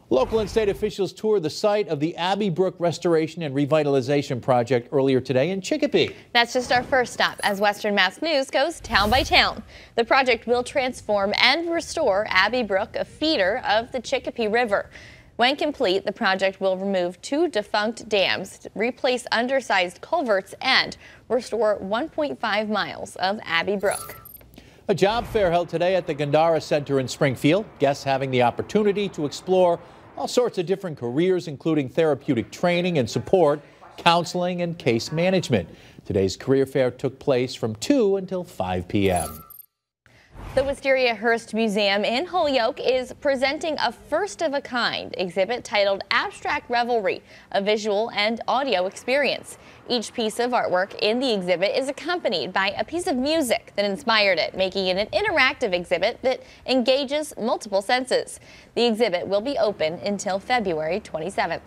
Local and state officials toured the site of the Abbey Brook Restoration and Revitalization Project earlier today in Chicopee. That's just our first stop as Western Mass News goes town by town. The project will transform and restore Abbey Brook, a feeder of the Chicopee River. When complete, the project will remove 2 defunct dams, replace undersized culverts, and restore 1.5 miles of Abbey Brook. A job fair held today at the Gandara Center in Springfield. Guests having the opportunity to explore all sorts of different careers, including therapeutic training and support, counseling, and case management. Today's career fair took place from 2 until 5 p.m. The Wistariahurst Museum in Holyoke is presenting a first-of-a-kind exhibit titled Abstract Revelry, a visual and audio experience. Each piece of artwork in the exhibit is accompanied by a piece of music that inspired it, making it an interactive exhibit that engages multiple senses. The exhibit will be open until February 27th.